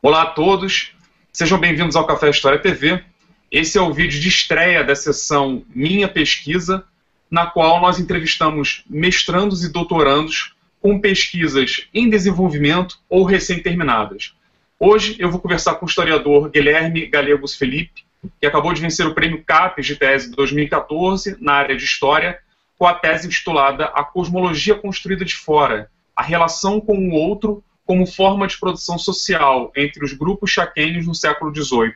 Olá a todos, sejam bem-vindos ao Café História TV. Esse é o vídeo de estreia da sessão Minha Pesquisa, na qual nós entrevistamos mestrandos e doutorandos com pesquisas em desenvolvimento ou recém-terminadas. Hoje eu vou conversar com o historiador Guilherme Gallegos Felipe, que acabou de vencer o Prêmio CAPES de Tese 2014 na área de História, com a tese intitulada A Cosmologia Construída de Fora, a relação com o outro como forma de produção social entre os grupos chaqueños no século XVIII,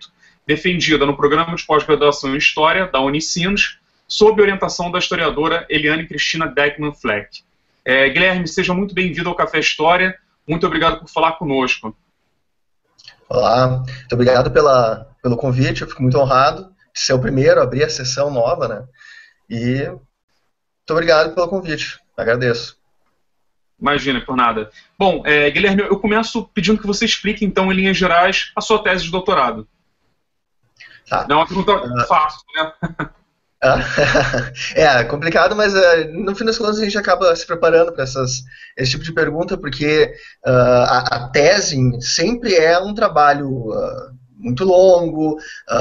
defendida no programa de pós-graduação em História da Unicinos, sob orientação da historiadora Eliane Cristina Deckmann Fleck. Guilherme, seja muito bem-vindo ao Café História, muito obrigado por falar conosco. Olá, muito obrigado pelo convite, eu fico muito honrado de ser o primeiro a abrir a sessão nova, né? E muito obrigado pelo convite, agradeço. Imagina, por nada. Bom, Guilherme, eu começo pedindo que você explique, então, em linhas gerais, a sua tese de doutorado. Tá. Não é uma pergunta fácil, né? É complicado, mas no fim das contas a gente acaba se preparando para esse tipo de pergunta, porque a tese sempre é um trabalho muito longo,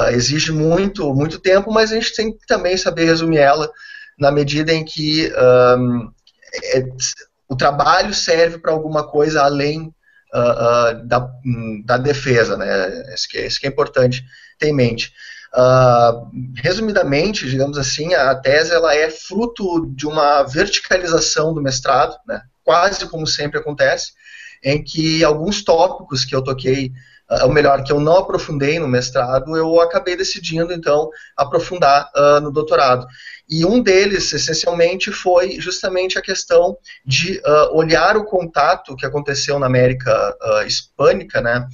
exige muito tempo, mas a gente tem que também saber resumir ela na medida em que o trabalho serve para alguma coisa além da defesa, né? Isso que é importante ter em mente. Resumidamente, digamos assim, a tese ela é fruto de uma verticalização do mestrado, né? Quase como sempre acontece, em que alguns tópicos que eu toquei, ou melhor, que eu não aprofundei no mestrado, eu acabei decidindo, então, aprofundar no doutorado. E um deles, essencialmente, foi justamente a questão de olhar o contato que aconteceu na América hispânica, né,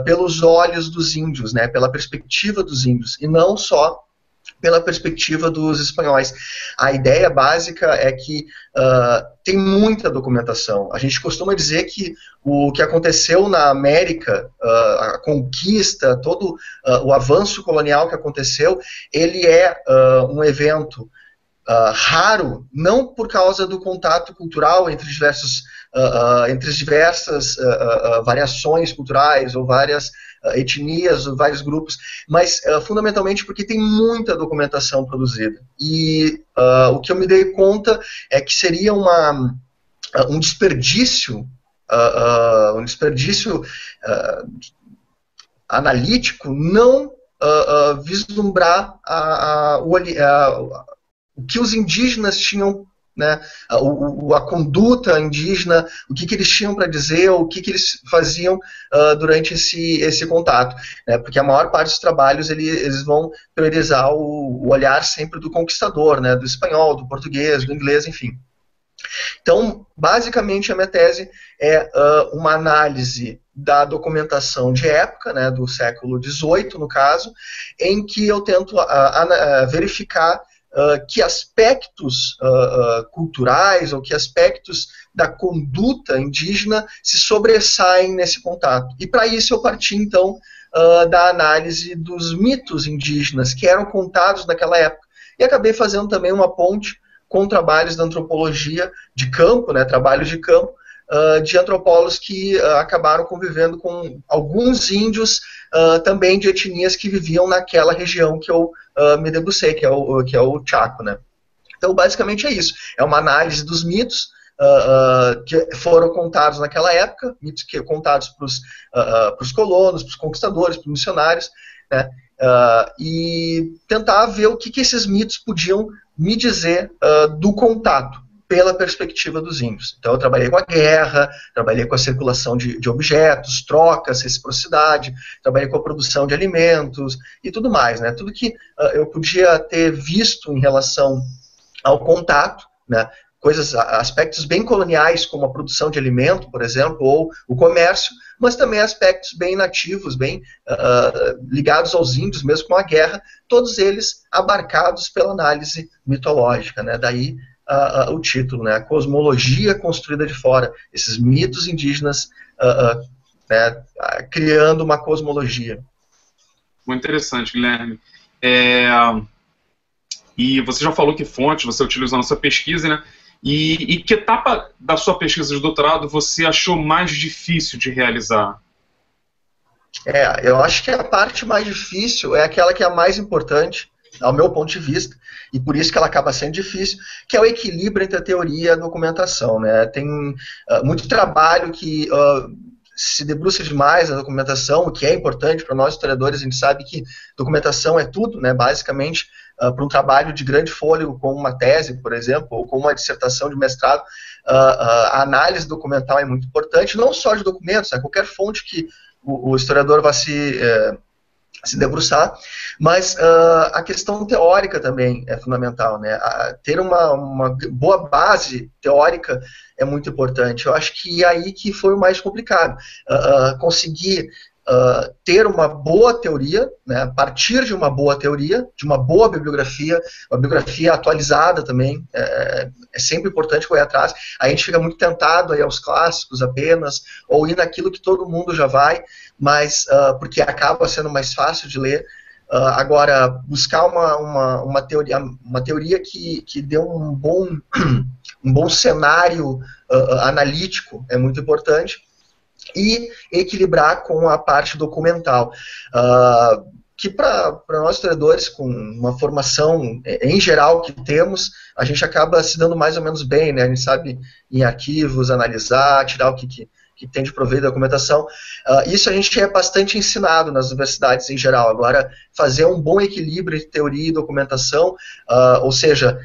pelos olhos dos índios, né, pela perspectiva dos índios, e não só pela perspectiva dos espanhóis. A ideia básica é que tem muita documentação. A gente costuma dizer que o que aconteceu na América, a conquista, todo o avanço colonial que aconteceu, ele é um evento raro, não por causa do contato cultural entre diversas variações culturais ou várias etnias, ou vários grupos, mas fundamentalmente porque tem muita documentação produzida. E o que eu me dei conta é que seria um desperdício analítico não vislumbrar o que os indígenas tinham, né, a conduta indígena, o que eles tinham para dizer, o que eles faziam durante esse contato, né, porque a maior parte dos trabalhos eles vão priorizar o olhar sempre do conquistador, né, do espanhol, do português, do inglês, enfim. Então, basicamente, a minha tese é uma análise da documentação de época, né, do século XVIII, no caso, em que eu tento verificar que aspectos culturais ou que aspectos da conduta indígena se sobressaem nesse contato. E para isso eu parti, então, da análise dos mitos indígenas que eram contados naquela época. E acabei fazendo também uma ponte com trabalhos da antropologia de campo, né, trabalhos de campo, de antropólogos que acabaram convivendo com alguns índios também de etnias que viviam naquela região que eu me debrucei, que é o Chaco, né? Então, basicamente é isso. É uma análise dos mitos que foram contados naquela época, mitos que contados para os colonos, para os conquistadores, para os missionários, né? E tentar ver o que esses mitos podiam me dizer do contato pela perspectiva dos índios. Então eu trabalhei com a guerra, trabalhei com a circulação de objetos, trocas, reciprocidade, trabalhei com a produção de alimentos e tudo mais, né? Tudo que eu podia ter visto em relação ao contato, né? Aspectos bem coloniais, como a produção de alimento, por exemplo, ou o comércio, mas também aspectos bem nativos, bem ligados aos índios, mesmo com a guerra, todos eles abarcados pela análise mitológica, né? Daí o título, né? A cosmologia construída de fora, esses mitos indígenas né, criando uma cosmologia. Muito interessante, Guilherme. É, e você já falou que fontes você utilizou na sua pesquisa, né? E que etapa da sua pesquisa de doutorado você achou mais difícil de realizar? Eu acho que a parte mais difícil é aquela que é a mais importante, ao meu ponto de vista, e por isso que ela acaba sendo difícil, que é o equilíbrio entre a teoria e a documentação, né? Tem muito trabalho que se debruça demais na documentação, o que é importante para nós historiadores. A gente sabe que documentação é tudo, né? Basicamente, para um trabalho de grande fôlego, como uma tese, por exemplo, ou como uma dissertação de mestrado, a análise documental é muito importante, não só de documentos, né? Qualquer fonte que o historiador vai se debruçar, mas a questão teórica também é fundamental, né? Ter uma boa base teórica é muito importante. Eu acho que é aí que foi o mais complicado. Conseguir ter uma boa teoria, né? A partir de uma boa teoria, de uma boa bibliografia, uma bibliografia atualizada também, é sempre importante correr atrás. A gente fica muito tentado aí aos clássicos apenas, ou ir naquilo que todo mundo já vai, mas porque acaba sendo mais fácil de ler. Agora, buscar uma teoria que dê um bom cenário analítico é muito importante, e equilibrar com a parte documental, que para nós historiadores, com uma formação em geral que temos, a gente acaba se dando mais ou menos bem, né? A gente sabe em arquivos, analisar, tirar o que tem de proveito da documentação. Isso a gente é bastante ensinado nas universidades em geral. Agora, fazer um bom equilíbrio entre teoria e documentação, ou seja,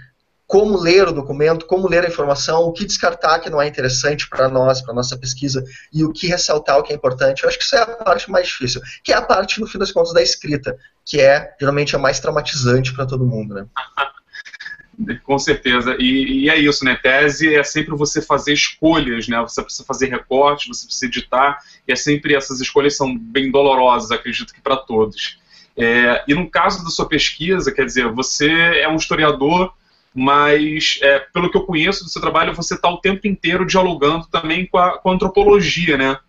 como ler o documento, como ler a informação, o que descartar que não é interessante para nós, para a nossa pesquisa, e o que ressaltar, o que é importante. Eu acho que isso é a parte mais difícil, que é a parte, no fim das contas, da escrita, que é, geralmente, a mais traumatizante para todo mundo, né? Com certeza. E é isso, né? Tese é sempre você fazer escolhas, né? Você precisa fazer recortes, você precisa editar, e é sempre essas escolhas são bem dolorosas, acredito que para todos. E no caso da sua pesquisa, quer dizer, você é um historiador, mas, pelo que eu conheço do seu trabalho, você está o tempo inteiro dialogando também com a antropologia, né?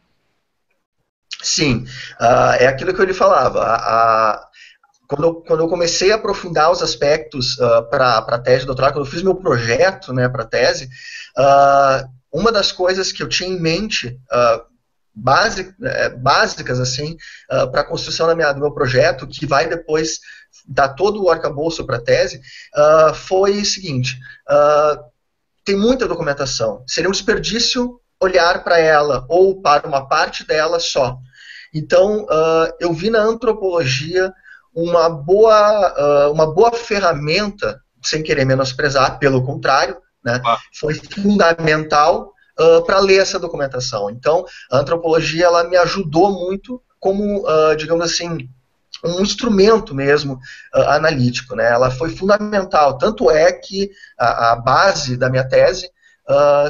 Sim, é aquilo que eu lhe falava. Quando eu comecei a aprofundar os aspectos para a tese de doutorado, quando eu fiz meu projeto, né, para a tese, uma das coisas que eu tinha em mente, básicas assim, para a construção do meu projeto, que vai depois dar todo o arcabouço para a tese, foi o seguinte: tem muita documentação, seria um desperdício olhar para ela ou para uma parte dela só. Então, eu vi na antropologia uma boa ferramenta, sem querer menosprezar, pelo contrário, né, foi fundamental para ler essa documentação. Então, a antropologia ela me ajudou muito como, digamos assim, um instrumento mesmo analítico, né? Ela foi fundamental, tanto é que a base da minha tese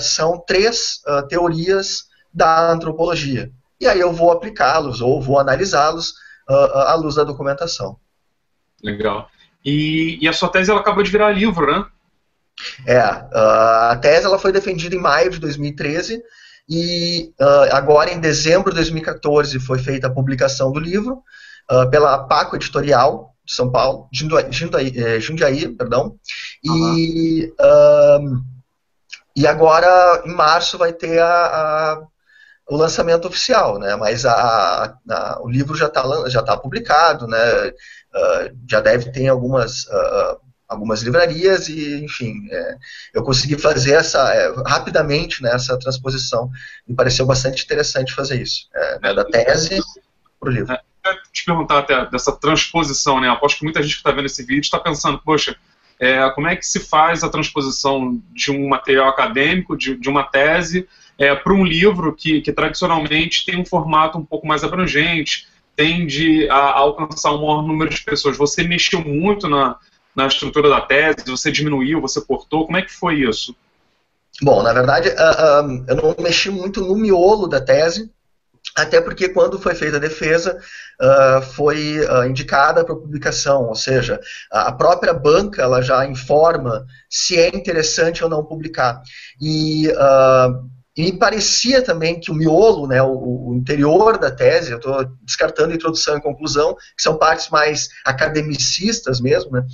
são 3 teorias da antropologia. E aí eu vou aplicá-los ou vou analisá-los à luz da documentação. Legal. E a sua tese ela acabou de virar livro, né? A tese ela foi defendida em maio de 2013 e agora em dezembro de 2014 foi feita a publicação do livro pela Paco Editorial de São Paulo, Jundiaí, perdão. E agora em março vai ter o lançamento oficial, né? Mas o livro já tá publicado, né? Já deve ter algumas livrarias e, enfim, eu consegui fazer rapidamente, né, essa transposição. Me pareceu bastante interessante fazer isso, né, da tese para o livro. Eu quero te perguntar até dessa transposição, né? Aposto que muita gente que está vendo esse vídeo está pensando, poxa, como é que se faz a transposição de um material acadêmico, de uma tese, para um livro que tradicionalmente tem um formato um pouco mais abrangente, tende a alcançar um maior número de pessoas. Você mexeu muito na estrutura da tese, você diminuiu, você cortou, como é que foi isso? Bom, na verdade, eu não mexi muito no miolo da tese, até porque quando foi feita a defesa, foi indicada para publicação, ou seja, a própria banca ela já informa se é interessante ou não publicar. E E me parecia também que o miolo, né, o interior da tese, eu estou descartando introdução e conclusão, que são partes mais academicistas mesmo, né,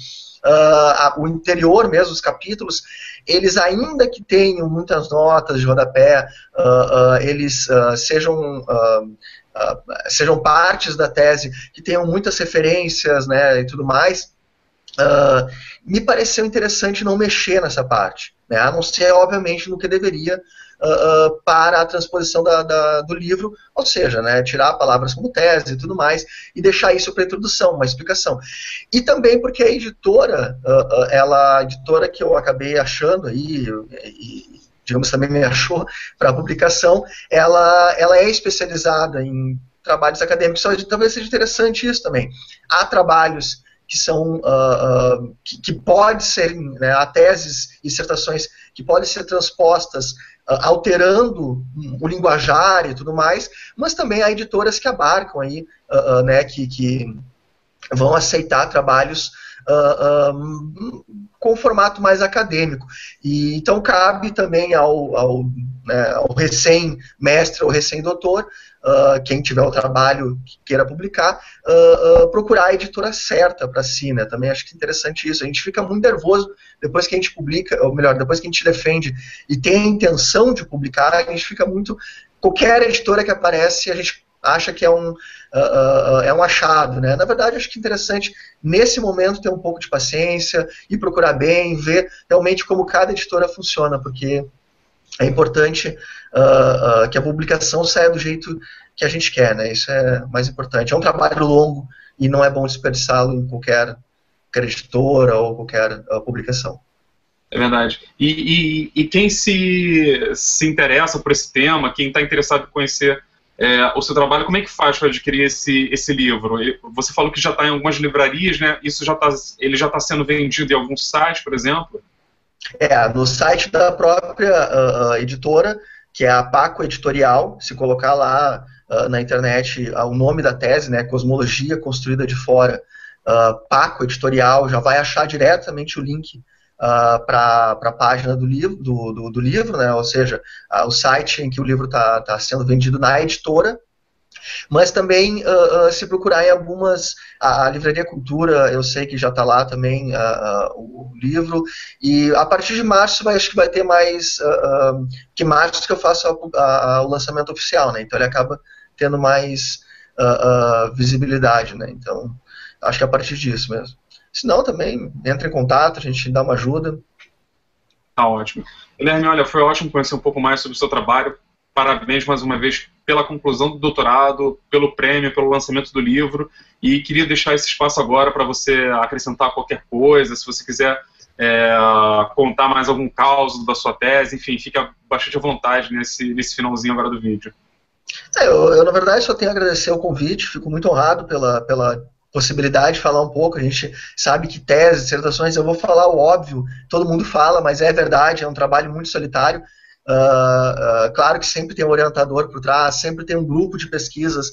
o interior mesmo, os capítulos, eles ainda que tenham muitas notas de rodapé, eles sejam partes da tese que tenham muitas referências, né, e tudo mais, me pareceu interessante não mexer nessa parte, né, a não ser, obviamente, no que deveria para a transposição do livro, ou seja, né, tirar palavras como tese e tudo mais, e deixar isso para a introdução, uma explicação. E também porque a editora, a editora que eu acabei achando aí, e digamos também me achou para a publicação, ela é especializada em trabalhos acadêmicos, talvez seja interessante isso também. Há trabalhos que são, que podem ser, né, há teses e dissertações que podem ser transpostas alterando o linguajar e tudo mais, mas também há editoras que abarcam aí, né, que vão aceitar trabalhos com formato mais acadêmico. E, então cabe também ao recém-mestre ou recém-doutor, quem tiver o trabalho que queira publicar, procurar a editora certa para si, né? Também acho que é interessante isso. A gente fica muito nervoso depois que a gente publica, ou melhor, depois que a gente defende e tem a intenção de publicar, a gente fica muito... Qualquer editora que aparece, a gente acha que é um achado, né? Na verdade, acho que é interessante, nesse momento, ter um pouco de paciência e procurar bem, ver realmente como cada editora funciona, porque é importante que a publicação saia do jeito que a gente quer, né? Isso é mais importante. É um trabalho longo e não é bom desperdiçá-lo em qualquer editora ou qualquer publicação. É verdade. E quem se interessa por esse tema, quem está interessado em conhecer o seu trabalho, como é que faz para adquirir esse livro? Você falou que já está em algumas livrarias, né? Ele já está sendo vendido em alguns sites, por exemplo? No site da própria editora, que é a Paco Editorial. Se colocar lá na internet o nome da tese, né, Cosmologia Construída de Fora, Paco Editorial, já vai achar diretamente o link para a página do livro, né, ou seja, o site em que o livro está sendo vendido na editora. Mas também, se procurar em algumas... A Livraria Cultura, eu sei que já está lá também o livro. E a partir de março, acho que vai ter mais... que março que eu faço o lançamento oficial, né? Então ele acaba tendo mais visibilidade, né? Então, acho que é a partir disso mesmo. Se não, também entra em contato, a gente dá uma ajuda. Tá ótimo. Guilherme, olha, foi ótimo conhecer um pouco mais sobre o seu trabalho. Parabéns mais uma vez pela conclusão do doutorado, pelo prêmio, pelo lançamento do livro, e queria deixar esse espaço agora para você acrescentar qualquer coisa, se você quiser contar mais algum caso da sua tese, enfim, fica bastante à vontade nesse finalzinho agora do vídeo. Eu, na verdade, só tenho a agradecer o convite, fico muito honrado pela possibilidade de falar um pouco. A gente sabe que teses, dissertações, eu vou falar o óbvio, todo mundo fala, mas é verdade, é um trabalho muito solitário. Claro que sempre tem um orientador por trás, sempre tem um grupo de pesquisas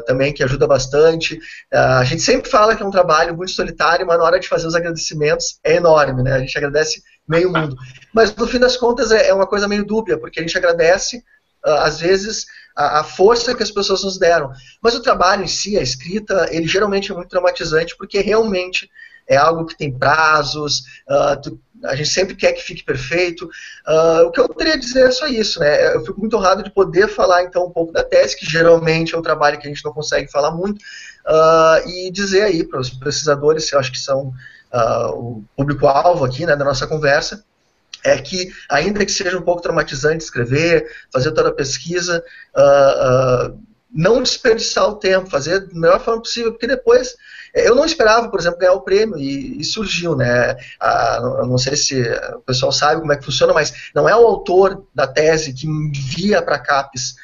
também que ajuda bastante. A gente sempre fala que é um trabalho muito solitário, mas na hora de fazer os agradecimentos é enorme, né? A gente agradece meio mundo. Mas no fim das contas é uma coisa meio dúbia, porque a gente agradece, às vezes, a força que as pessoas nos deram. Mas o trabalho em si, a escrita, ele geralmente é muito traumatizante, porque realmente é algo que tem prazos, a gente sempre quer que fique perfeito. O que eu teria a dizer é só isso, né? Eu fico muito honrado de poder falar, então, um pouco da tese, que geralmente é um trabalho que a gente não consegue falar muito, e dizer aí para os pesquisadores, eu acho que são o público-alvo aqui, né, da nossa conversa, é que, ainda que seja um pouco traumatizante escrever, fazer toda a pesquisa, não desperdiçar o tempo, fazer da melhor forma possível, porque depois... Eu não esperava, por exemplo, ganhar o prêmio, e surgiu, né? Eu não sei se o pessoal sabe como é que funciona, mas não é o autor da tese que envia para a CAPES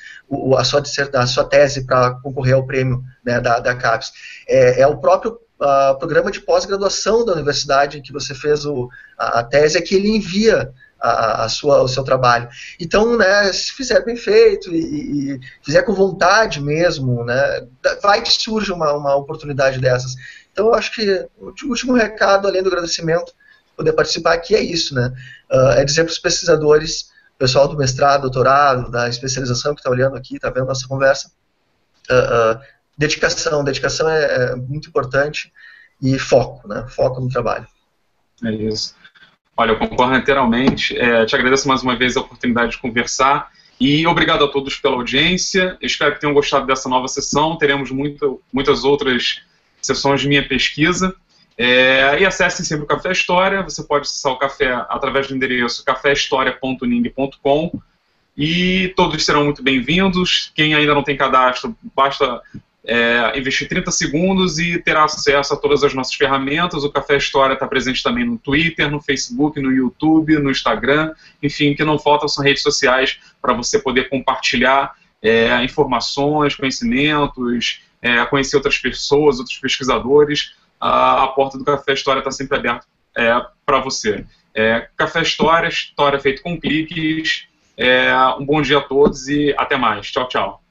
a sua tese para concorrer ao prêmio, né, da CAPES. É o próprio programa de pós-graduação da universidade em que você fez a tese, é que ele envia o seu trabalho. Então, né, se fizer bem feito e fizer com vontade mesmo, né, vai que surge uma oportunidade dessas. Então, eu acho que o último recado, além do agradecimento, poder participar aqui é isso, né, é dizer para os pesquisadores, pessoal do mestrado, doutorado, da especialização que está olhando aqui, está vendo nossa conversa. Dedicação é muito importante, e foco, né? Foco no trabalho. É isso. Olha, eu concordo inteiramente. Te agradeço mais uma vez a oportunidade de conversar e obrigado a todos pela audiência. Eu espero que tenham gostado dessa nova sessão. Teremos muitas outras sessões de minha pesquisa. E acessem sempre o Café História. Você pode acessar o Café através do endereço caféhistoria.ning.com e todos serão muito bem-vindos. Quem ainda não tem cadastro, basta investir 30 segundos e terá acesso a todas as nossas ferramentas. O Café História está presente também no Twitter, no Facebook, no YouTube, no Instagram. Enfim, o que não falta são redes sociais para você poder compartilhar informações, conhecimentos, conhecer outras pessoas, outros pesquisadores. A porta do Café História está sempre aberta para você. Café História feito com cliques. Um bom dia a todos e até mais. Tchau, tchau.